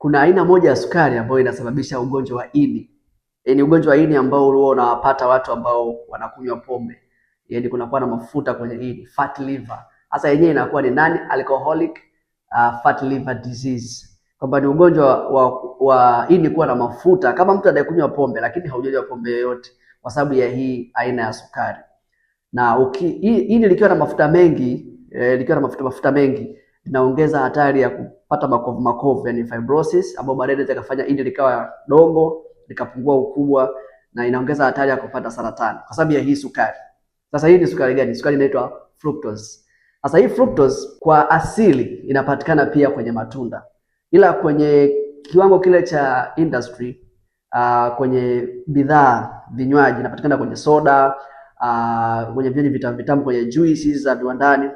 Kuna aina moja ya sukari ambayo inasababisha ugonjwa wa ini. Ni ugonjwa wa ini ambao huwa unawapata watu ambao wanakunywa pombe. Yaani kunakuwa na mafuta kwenye ini, fat liver. Sasa yenyewe inakuwa ni non-alcoholic fat liver disease. Kwamba ni ugonjwa wa ini kuwa na mafuta kama mtu anayekunywa pombe lakini haujanywa pombe yoyote kwa sababu ya hii aina ya sukari. Na ini likiwa na mafuta mengi, likiwa na mafuta mengi inaongeza hatari ya kupata makovu, yani fibrosis, ambayo baadaye inaweza kufanya ini likawa dogo, likapungua ukubwa, na inaongeza hatari ya kupata saratani kwa sababu ya hii sukari. Sasa hii ni sukari gani? Sukari inaitwa fructose. Sasa hii fructose kwa asili inapatikana pia kwenye matunda, ila kwenye kiwango kile cha industry, kwenye bidhaa vinywaji inapatikana kwenye soda, kwenye vinywaji vitamu, kwenye juices za viwandani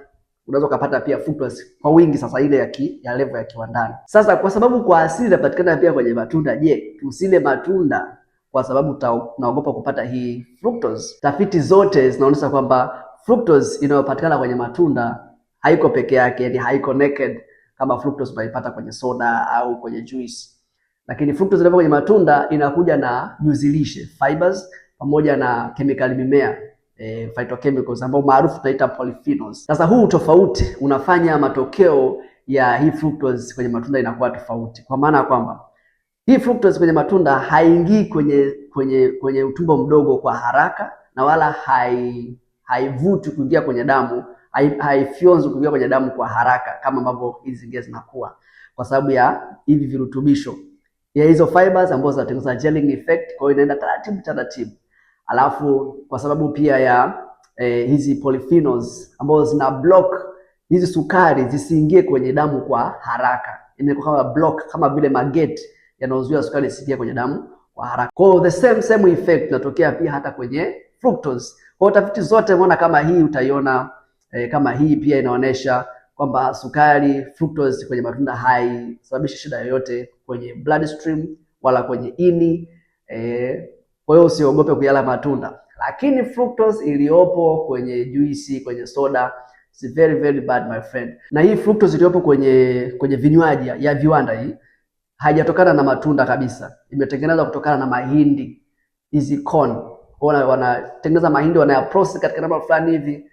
unaweza kupata pia fructose kwa wingi, sasa ile ya level ya kiwandani. Sasa kwa sababu kwa asili inapatikana pia kwenye matunda, je, tusile matunda kwa sababu tunaogopa kupata hii fructose? Tafiti zote zinaonyesha kwamba fructose inayopatikana kwenye matunda haiko peke yake, yani haiko naked kama fructose unaipata kwenye soda au kwenye juice. Lakini fructose inayokuwa kwenye matunda inakuja na nyuzi lishe, fibers, pamoja na kemikali mimea, phytochemicals ambao maarufu tunaita polyphenols. Sasa huu tofauti unafanya matokeo ya hii fructose kwenye matunda inakuwa tofauti, kwa maana ya kwamba hii fructose kwenye matunda haingii kwenye utumbo mdogo kwa haraka, na wala haivuti kuingia kwenye damu, haifyonzi kuingia kwenye damu kwa haraka kama ambavyo hizi zingine zinakuwa, kwa sababu ya hivi virutubisho ya hizo fibers ambazo zinatengeneza gelling effect. Kwa hiyo inaenda taratibu. Alafu kwa sababu pia ya hizi polyphenols ambazo zina block hizi sukari zisiingie kwenye damu kwa haraka, inakuwa kama block, kama vile mageti yanayozuia sukari isiingie kwenye damu kwa haraka. Kwa hiyo the same effect inatokea pia hata kwenye fructose. Kwa tafiti zote umeona kama hii, utaiona kama hii pia inaonyesha kwamba sukari, fructose kwenye matunda haisababishi shida yoyote kwenye bloodstream wala kwenye ini. Kwa hiyo usiogope kuyala matunda, lakini fructose iliyopo kwenye juisi, kwenye soda is very bad my friend. Na hii fructose iliyopo kwenye vinywaji ya viwanda hii haijatokana na matunda kabisa, imetengenezwa kutokana na mahindi, hizi corn. Wanatengeneza mahindi, wanayaprocess katika namna fulani hivi,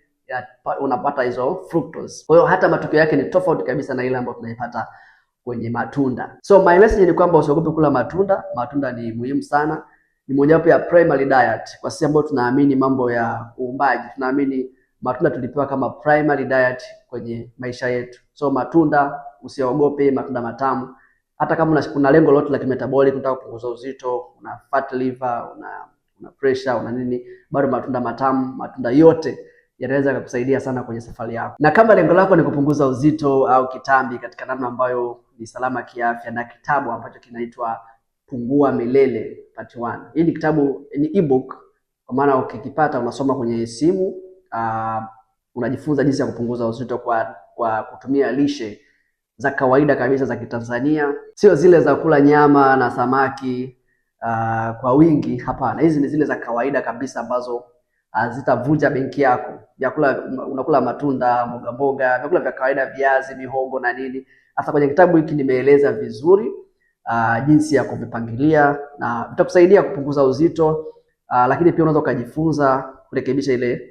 unapata hizo fructose. Kwa hiyo hata matokeo yake ni tofauti kabisa na ile ambayo tunaipata kwenye matunda. So my message ni kwamba usiogope kula matunda. Matunda ni muhimu sana, ni mojawapo ya primary diet kwa sisi ambao tunaamini mambo ya uumbaji. Tunaamini matunda tulipewa kama primary diet kwenye maisha yetu. So matunda usiogope, matunda matamu. Hata kama kuna lengo lote la kimetabolic, unataka kupunguza uzito, una fat liver, una pressure, una nini, bado matunda matamu, matunda yote yanaweza kukusaidia sana kwenye safari yako. Na kama lengo lako ni kupunguza uzito au kitambi katika namna ambayo ni salama kiafya, na kitabu ambacho kinaitwa Pungua Milele Part 1. Hii ni kitabu, ni ebook, kwa maana ukikipata unasoma kwenye simu, unajifunza jinsi ya kupunguza uzito kwa kutumia lishe za kawaida kabisa za Kitanzania, sio zile za kula nyama na samaki kwa wingi. Hapana, hizi ni zile za kawaida kabisa ambazo zitavunja benki yako. Vyakula, unakula matunda, mboga, vyakula vya kawaida, viazi, mihogo na nini. Hasa kwenye kitabu hiki nimeeleza vizuri jinsi ya kuvipangilia na vitakusaidia kupunguza uzito, lakini pia unaweza ukajifunza kurekebisha ile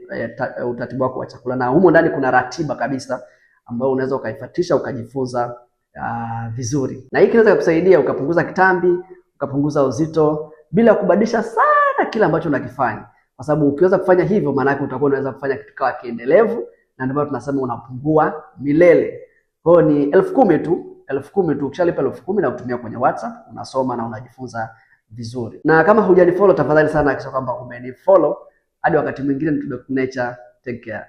utaratibu wako wa chakula, na humo ndani kuna ratiba kabisa ambayo unaweza ukaifuatisha ukajifunza vizuri. Na hii kinaweza kukusaidia ukapunguza kitambi, ukapunguza uzito bila kubadilisha sana kile ambacho unakifanya, kwa sababu ukiweza kufanya hivyo maana yake utakuwa unaweza kufanya kitu kama kiendelevu, na ndio tunasema unapungua milele. Kwa hiyo ni 10,000 tu. 10,000 tu, ukishalipa 10,000 na kutumia kwenye WhatsApp, unasoma na unajifunza vizuri. Na kama hujanifollow, tafadhali sana hakikisha kwamba umenifollow. Hadi wakati mwingine, Dr. Nature, take care.